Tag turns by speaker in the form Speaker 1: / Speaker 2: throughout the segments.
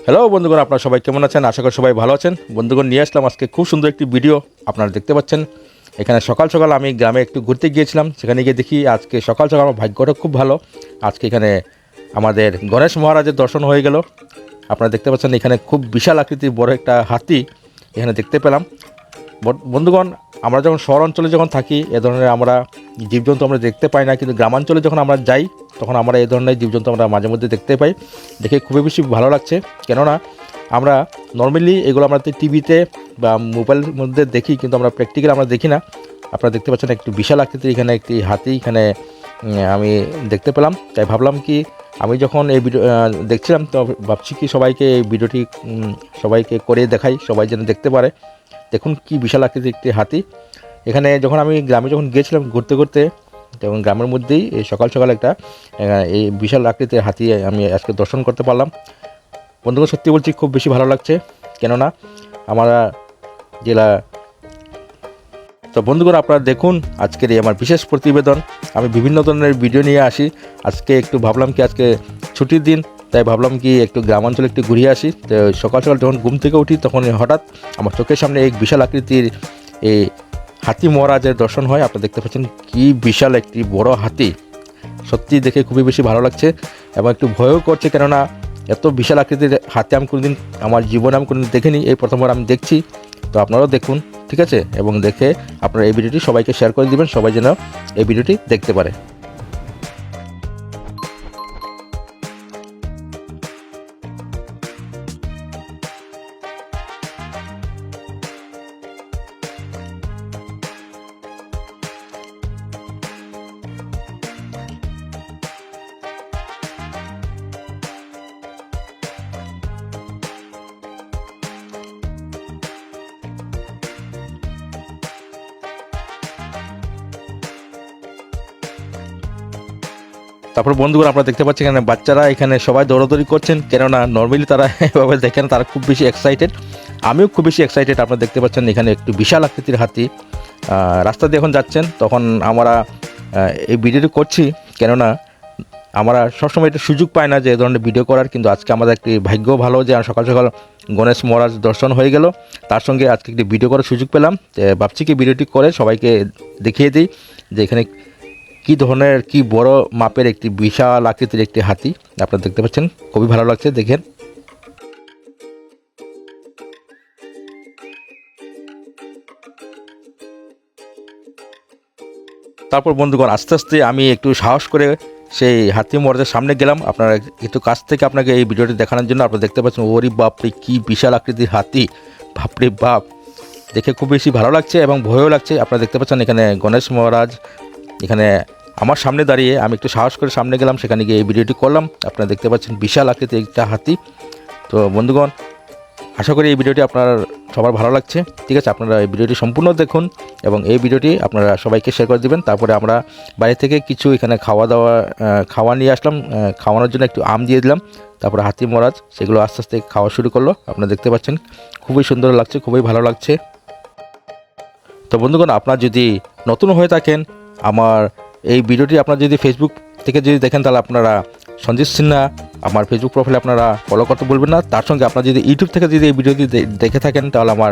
Speaker 1: Hello বন্ধুগণ, আপনারা সবাই কেমন আছেন? আশা করি সবাই ভালো আছেন। বন্ধুগণ, নিয়ে আসলাম আজকে খুব সুন্দর একটি ভিডিও। আপনারা দেখতে পাচ্ছেন এখানে সকাল সকাল আমি গ্রামে একটু ঘুরতে গিয়েছিলাম। সেখানে গিয়ে দেখি আজকে সকাল সকাল আমার ভাগ্যটা খুব ভালো। আজকে এখানে আমাদের গণেশ মহারাজের দর্শন হয়ে গেল। আপনারা দেখতে পাচ্ছেন এখানে খুব বিশাল আকৃতির বড় একটা হাতি এখানে দেখতে পেলাম। বন্ধুগণ, আমরা যখন শহর অঞ্চলে যখন থাকি এ ধরনের আমরা জীবজন্তু আমরা দেখতে পাই না, কিন্তু গ্রামাঞ্চলে যখন আমরা যাই তখন আমরা এই ধরনের জীবজন্তু আমরা মাঝে মধ্যে দেখতে পাই। দেখে খুবই বেশি ভালো লাগছে, কেননা আমরা নর্মালি এগুলো আমরা টিভিতে বা মোবাইলের মধ্যে দেখি, কিন্তু আমরা প্র্যাকটিক্যালি আমরা দেখি না। আপনারা দেখতে পাচ্ছেন একটু বিশাল আকৃতির এখানে একটি হাতি এখানে আমি দেখতে পেলাম। তাই ভাবলাম কি আমি যখন এই ভিডিও দেখছিলাম তো ভাবছি কি সবাইকে এই ভিডিওটি সবাইকে করে দেখাই, সবাই যেন দেখতে পারে। দেখুন কি বিশাল আকৃতির একটি হাতি। এখানে যখন আমি গ্রামে যখন গিয়েছিলাম ঘুরতে ঘুরতে, তখন গ্রামের মধ্যেই এই সকাল সকাল একটা এই বিশাল আকৃতির হাতি আমি আজকে দর্শন করতে পারলাম। বন্ধুগণ, সত্যি বলছি খুব বেশি ভালো লাগছে, কেননা আমরা জেলা। তো বন্ধুগণ, আপনারা দেখুন আজকের এই আমার বিশেষ প্রতিবেদন। আমি বিভিন্ন ধরনের ভিডিও নিয়ে আসি। আজকে একটু ভাবলাম কি আজকে ছুটির দিন, তাই ভাবলাম কি একটু গ্রামাঞ্চলে একটু ঘুরিয়ে আসি। তো সকাল সকাল যখন ঘুম থেকে উঠি তখন হঠাৎ আমার চোখের সামনে এক বিশাল আকৃতির এই হাতি মহারাজের দর্শন হয়। আপনারা দেখতে পাচ্ছেন কি বিশাল একটি বড় হাতি। সত্যি দেখে খুবই বেশি ভালো লাগছে এবং একটু ভয়ও করছে, কেননা এত বিশাল আকৃতির হাতি আমি কোনোদিন আমার জীবনে আমি কোনোদিন দেখিনি, এই প্রথমবার আমি দেখছি। তো আপনারাও দেখুন, ঠিক আছে? এবং দেখে আপনারা এই ভিডিওটি সবাইকে শেয়ার করে দিবেন, সবাই যেন এই ভিডিওটি দেখতে পারে। তারপর বন্ধুগণ, আপনারা দেখতে পাচ্ছেন এখানে বাচ্চারা এখানে সবাই দৌড়াদৌড়ি করছেন, কেননা নর্মালি তারা এভাবে দেখেন, তারা খুব বেশি এক্সাইটেড। আমিও খুব বেশি এক্সাইটেড। আপনারা দেখতে পাচ্ছেন এখানে একটু বিশাল আকৃতির হাতি রাস্তা দিয়ে এখন যাচ্ছেন। তখন আমরা এই ভিডিওটি করছি, কেননা আমরা সবসময় একটু সুযোগ পাই না যে এই ধরনের ভিডিও করার, কিন্তু আজকে আমাদের একটি ভাগ্য ভালো যে সকাল সকাল গণেশ মহারাজ দর্শন হয়ে গেল। তার সঙ্গে আজকে একটি ভিডিও করার সুযোগ পেলাম। ভাবছি কি ভিডিওটি করে সবাইকে দেখিয়ে দিই যে এখানে কি ধরনের কি বড় মাপের একটি বিশাল আকৃতির একটি হাতি। আপনারা দেখতে পাচ্ছেন খুবই ভালো লাগছে, দেখেন। তারপর বন্ধুগণ, আস্তে আস্তে আমি একটু সাহস করে সেই হাতি মহারাজের সামনে গেলাম। আপনারা একটু কাছ থেকে আপনাকে এই ভিডিওটি দেখানোর জন্য। আপনারা দেখতে পাচ্ছেন ওরে বাপরে কি বিশাল আকৃতির হাতি, বাপরে বাপ। দেখে খুব বেশি ভালো লাগছে এবং ভয়ও লাগছে। আপনারা দেখতে পাচ্ছেন এখানে গণেশ মহারাজ এখানে আমার সামনে দাঁড়িয়ে। আমি একটু সাহস করে সামনে গেলাম, সেখানে গিয়ে এই ভিডিওটি করলাম। আপনারা দেখতে পাচ্ছেন বিশাল আকৃতির একটা হাতি। তো বন্ধুগণ, আশা করি এই ভিডিওটি আপনার সবার ভালো লাগছে, ঠিক আছে? আপনারা এই ভিডিওটি সম্পূর্ণ দেখুন এবং এই ভিডিওটি আপনারা সবাইকে শেয়ার করে দেবেন। তারপরে আমরা বাইরে থেকে কিছু এখানে খাওয়া নিয়ে আসলাম, খাওয়ানোর জন্য একটু আম দিয়ে দিলাম। তারপরে হাতি মহারাজ সেগুলো আস্তে আস্তে খাওয়া শুরু করলো। আপনারা দেখতে পাচ্ছেন খুবই সুন্দর লাগছে, খুবই ভালো লাগছে। তো বন্ধুগণ, আপনারা যদি নতুন হয়ে থাকেন, আমার এই ভিডিওটি আপনারা যদি ফেসবুক থেকে যদি দেখেন, তাহলে আপনারা সঞ্জিত সিনহা আমার ফেসবুক প্রোফাইলে আপনারা ফলো করতে বলবেন না। তার সঙ্গে আপনারা যদি ইউটিউব থেকে যদি এই ভিডিওটি দেখে থাকেন, তাহলে আমার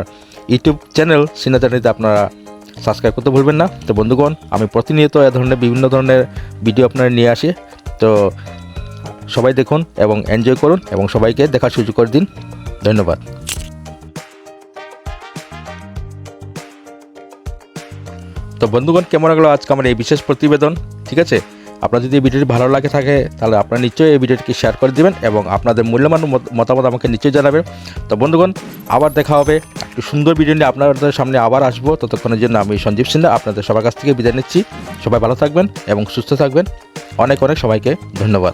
Speaker 1: ইউটিউব চ্যানেল সিনহা চ্যানেলটিতে আপনারা সাবস্ক্রাইব করতে ভুলবেন না। তো বন্ধুগণ, আমি প্রতিনিয়ত এ ধরনের বিভিন্ন ধরনের ভিডিও আপনারা নিয়ে আসি। তো সবাই দেখুন এবং এনজয় করুন এবং সবাইকে দেখার সুযোগ করে দিন। ধন্যবাদ। তো বন্ধুগণ, কেমন লাগলো আজকে আমার এই বিশেষ প্রতিবেদন, ঠিক আছে? আপনার যদি এই ভিডিওটি ভালো লাগে থাকে, তাহলে আপনারা নিশ্চয়ই এই ভিডিওটিকে শেয়ার করে দেবেন এবং আপনাদের মূল্যবান মতামত আমাকে নিশ্চয়ই জানাবেন। তো বন্ধুগণ, আবার দেখা হবে একটু সুন্দর ভিডিও নিয়ে আপনাদের সামনে আবার আসবো। ততক্ষণের জন্য আমি সঞ্জীব সিনহা আপনাদের সবার কাছ থেকে বিদায় নিচ্ছি। সবাই ভালো থাকবেন এবং সুস্থ থাকবেন। অনেক অনেক সবাইকে ধন্যবাদ।